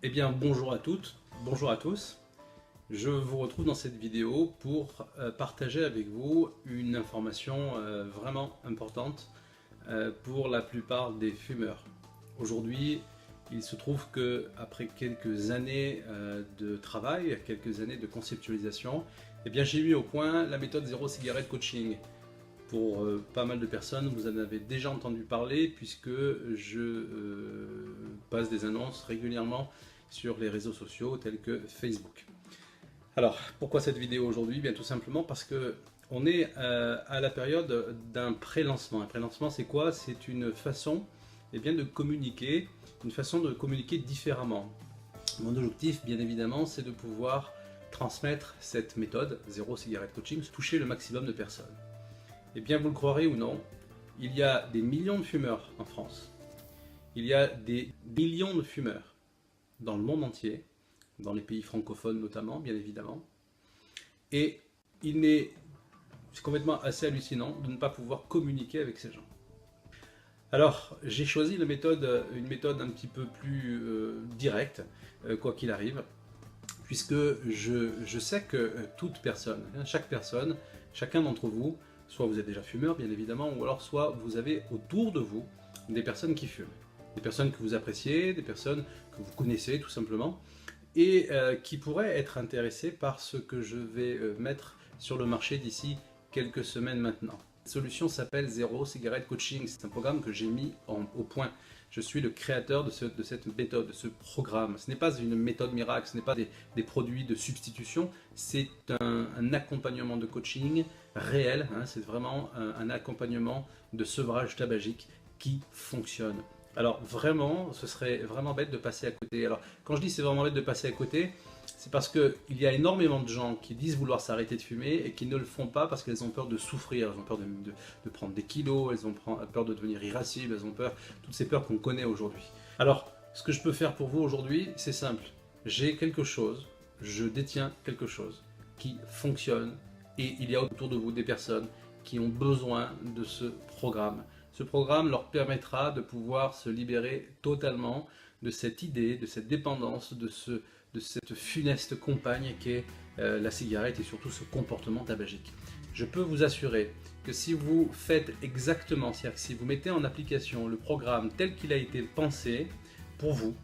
Eh bien bonjour à toutes, bonjour à tous. Je vous retrouve dans cette vidéo pour partager avec vous une information vraiment importante pour la plupart des fumeurs. Aujourd'hui, il se trouve que après quelques années de travail, quelques années de conceptualisation, eh bien j'ai mis au point la méthode zéro cigarette coaching. Pour pas mal de personnes, vous en avez déjà entendu parler puisque je passe des annonces régulièrement sur les réseaux sociaux tels que Facebook. Alors, pourquoi cette vidéo aujourd'hui? Bien tout simplement parce que on est à la période d'un pré-lancement. Un pré-lancement, c'est quoi? C'est une façon de communiquer, une façon de communiquer différemment. Mon objectif, bien évidemment, c'est de pouvoir transmettre cette méthode, zéro cigarette coaching, toucher le maximum de personnes. Eh bien, vous le croirez ou non, il y a des millions de fumeurs en France. Il y a des millions de fumeurs dans le monde entier, dans les pays francophones notamment, bien évidemment. Et c'est complètement assez hallucinant de ne pas pouvoir communiquer avec ces gens. Alors, j'ai choisi une méthode un petit peu plus directe, quoi qu'il arrive, puisque je sais que toute personne, chaque personne, chacun d'entre vous, soit vous êtes déjà fumeur, bien évidemment, ou alors soit vous avez autour de vous des personnes qui fument. Des personnes que vous appréciez, des personnes que vous connaissez tout simplement, et qui pourraient être intéressées par ce que je vais mettre sur le marché d'ici quelques semaines maintenant. La solution s'appelle Zéro Cigarette Coaching. C'est un programme que j'ai mis au point. Je suis le créateur de cette méthode, de ce programme. Ce n'est pas une méthode miracle, ce n'est pas des produits de substitution, c'est un accompagnement de coaching réel, hein, c'est vraiment un accompagnement de sevrage tabagique qui fonctionne. Alors vraiment, ce serait vraiment bête de passer à côté. Alors quand je dis c'est vraiment bête de passer à côté, c'est parce qu'il y a énormément de gens qui disent vouloir s'arrêter de fumer et qui ne le font pas parce qu'elles ont peur de souffrir, elles ont peur de prendre des kilos, elles ont peur de devenir irascibles, elles ont peur, toutes ces peurs qu'on connaît aujourd'hui. Alors, ce que je peux faire pour vous aujourd'hui, c'est simple. J'ai quelque chose, je détiens quelque chose qui fonctionne et il y a autour de vous des personnes qui ont besoin de ce programme. Ce programme leur permettra de pouvoir se libérer totalement de cette idée, de cette dépendance, de cette funeste compagne qu'est la cigarette et surtout ce comportement tabagique. Je peux vous assurer que si vous faites exactement, c'est-à-dire que si vous mettez en application le programme tel qu'il a été pensé pour vous,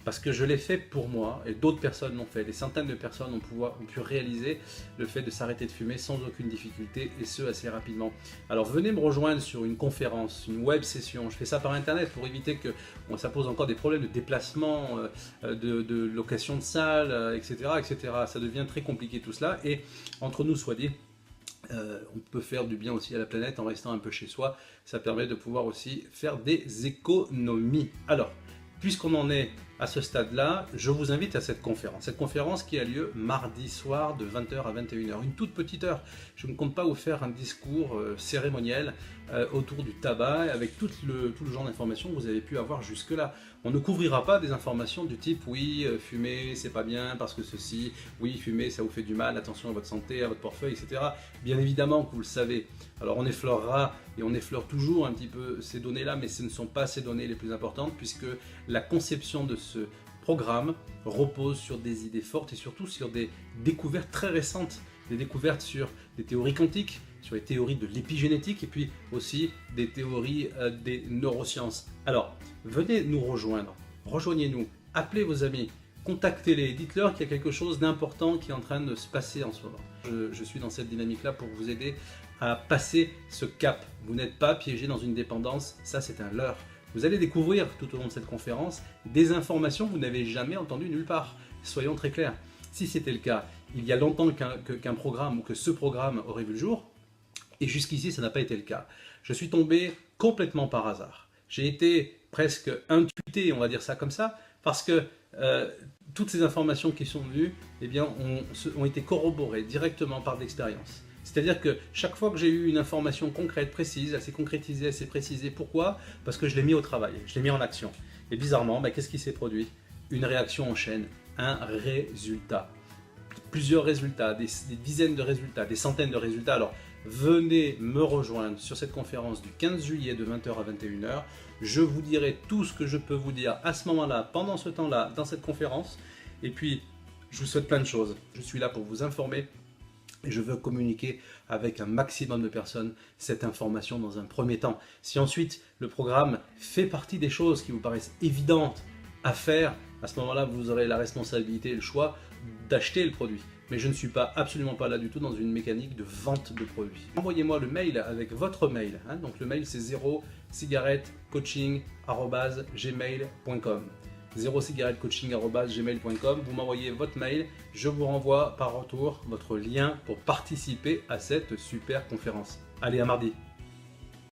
parce que je l'ai fait pour moi et d'autres personnes l'ont fait, des centaines de personnes ont pu réaliser le fait de s'arrêter de fumer sans aucune difficulté et ce assez rapidement. Alors venez me rejoindre sur une conférence, une web session, je fais ça par internet pour éviter que ça pose encore des problèmes de déplacement, de location de salle, etc., etc. Ça devient très compliqué tout cela et entre nous soit dit, on peut faire du bien aussi à la planète en restant un peu chez soi, ça permet de pouvoir aussi faire des économies. Alors, puisqu'on en est à ce stade-là, je vous invite à cette conférence qui a lieu mardi soir de 20h à 21h, une toute petite heure. Je ne compte pas vous faire un discours cérémoniel autour du tabac avec tout le genre d'informations que vous avez pu avoir jusque-là. On ne couvrira pas des informations du type oui, fumer c'est pas bien parce que ceci, oui, fumer ça vous fait du mal, attention à votre santé, à votre portefeuille, etc. Bien évidemment que vous le savez. Alors on effleurera et on effleure toujours un petit peu ces données-là, mais ce ne sont pas ces données les plus importantes puisque la conception de ce programme repose sur des idées fortes et surtout sur des découvertes très récentes, des découvertes sur des théories quantiques, sur les théories de l'épigénétique et puis aussi des théories des neurosciences. Alors, venez nous rejoindre, rejoignez-nous, appelez vos amis, contactez-les, dites-leur qu'il y a quelque chose d'important qui est en train de se passer en ce moment. Je suis dans cette dynamique-là pour vous aider à passer ce cap. Vous n'êtes pas piégé dans une dépendance, ça c'est un leurre. Vous allez découvrir tout au long de cette conférence des informations que vous n'avez jamais entendues nulle part. Soyons très clairs. Si c'était le cas, il y a longtemps qu'un programme ou que ce programme aurait vu le jour, et jusqu'ici ça n'a pas été le cas. Je suis tombé complètement par hasard. J'ai été presque intuité, on va dire ça comme ça, parce que toutes ces informations qui sont venues eh bien, ont été corroborées directement par l'expérience. C'est-à-dire que chaque fois que j'ai eu une information concrète, précise, assez concrétisée, assez précisée, pourquoi? Parce que je l'ai mis au travail, je l'ai mis en action. Et bizarrement, qu'est-ce qui s'est produit? Une réaction en chaîne, un résultat. Plusieurs résultats, des dizaines de résultats, des centaines de résultats. Alors, venez me rejoindre sur cette conférence du 15 juillet de 20h à 21h. Je vous dirai tout ce que je peux vous dire à ce moment-là, pendant ce temps-là, dans cette conférence. Et puis, je vous souhaite plein de choses. Je suis là pour vous informer et je veux communiquer avec un maximum de personnes cette information dans un premier temps. Si ensuite le programme fait partie des choses qui vous paraissent évidentes à faire, à ce moment-là, vous aurez la responsabilité et le choix d'acheter le produit. Mais je ne suis absolument pas là du tout dans une mécanique de vente de produits. Envoyez-moi le mail avec votre mail. Donc le mail c'est 0cigarettecoaching@gmail.com. 0cigarettecoaching@gmail.com. Vous m'envoyez votre mail, je vous renvoie par retour votre lien pour participer à cette super conférence. Allez, à mardi.